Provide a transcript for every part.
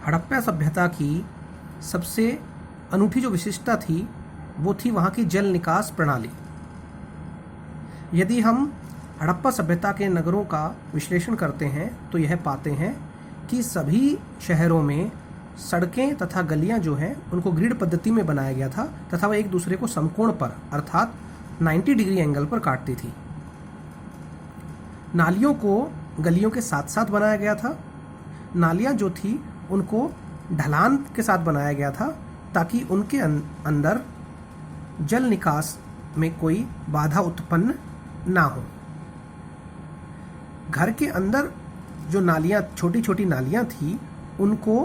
हड़प्पा सभ्यता की सबसे अनूठी जो विशिष्टता थी वो थी वहाँ की जल निकास प्रणाली। यदि हम हड़प्पा सभ्यता के नगरों का विश्लेषण करते हैं तो यह पाते हैं कि सभी शहरों में सड़कें तथा गलियां जो हैं उनको ग्रिड पद्धति में बनाया गया था तथा वह एक दूसरे को समकोण पर अर्थात 90 डिग्री एंगल पर काटती थी। नालियों को गलियों के साथ साथ बनाया गया था। नालियां जो थी उनको ढलान के साथ बनाया गया था ताकि उनके अंदर जल निकास में कोई बाधा उत्पन्न ना हो। घर के अंदर जो नालियां छोटी छोटी नालियां थी उनको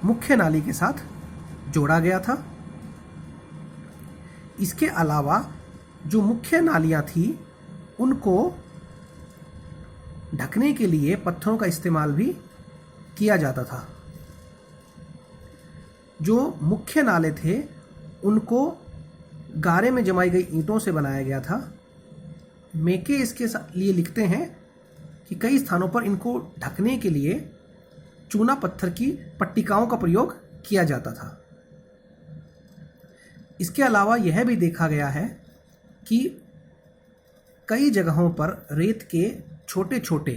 मुख्य नाली के साथ जोड़ा गया था। इसके अलावा जो मुख्य नालियां थी उनको ढकने के लिए पत्थरों का इस्तेमाल भी किया जाता था। जो मुख्य नाले थे उनको गारे में जमाई गई ईंटों से बनाया गया था। मेके इसके लिए लिखते हैं कि कई स्थानों पर इनको ढकने के लिए चूना पत्थर की पट्टिकाओं का प्रयोग किया जाता था। इसके अलावा यह भी देखा गया है कि कई जगहों पर रेत के छोटे छोटे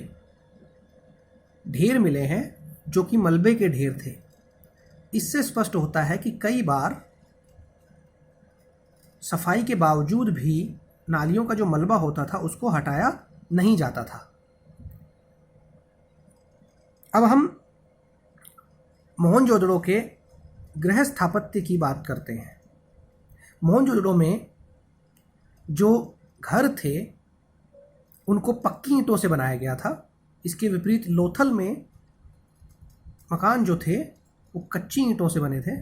ढेर मिले हैं जो कि मलबे के ढेर थे। इससे स्पष्ट होता है कि कई बार सफाई के बावजूद भी नालियों का जो मलबा होता था उसको हटाया नहीं जाता था। अब हम मोहनजोदड़ो के गृह स्थापत्य की बात करते हैं। मोहनजोदड़ो में जो घर थे उनको पक्की ईंटों से बनाया गया था। इसके विपरीत लोथल में मकान जो थे वो कच्ची ईंटों से बने थे।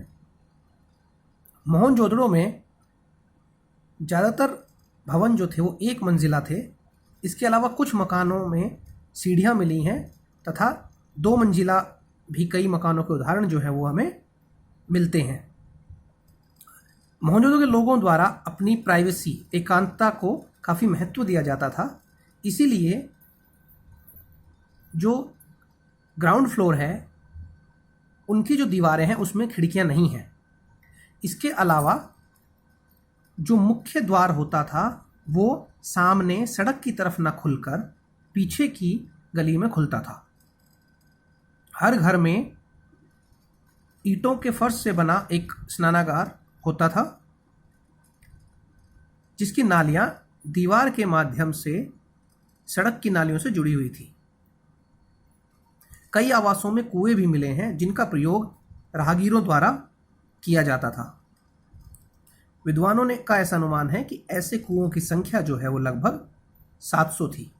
मोहनजोदड़ो में ज़्यादातर भवन जो थे वो एक मंजिला थे। इसके अलावा कुछ मकानों में सीढ़ियाँ मिली हैं तथा 2 मंजिला भी कई मकानों के उदाहरण जो है वो हमें मिलते हैं। मोहनजोदड़ो के लोगों द्वारा अपनी प्राइवेसी एकांतता को काफ़ी महत्व दिया जाता था। इसीलिए जो ग्राउंड फ्लोर है उनकी जो दीवारें हैं उसमें खिड़कियां नहीं हैं। इसके अलावा जो मुख्य द्वार होता था वो सामने सड़क की तरफ न खुलकर पीछे की गली में खुलता था। हर घर में ईंटों के फर्श से बना एक स्नानागार होता था जिसकी नालियां दीवार के माध्यम से सड़क की नालियों से जुड़ी हुई थी। कई आवासों में कुएं भी मिले हैं जिनका प्रयोग राहगीरों द्वारा किया जाता था। विद्वानों ने का ऐसा अनुमान है कि ऐसे कुओं की संख्या जो है वो लगभग 700 थी।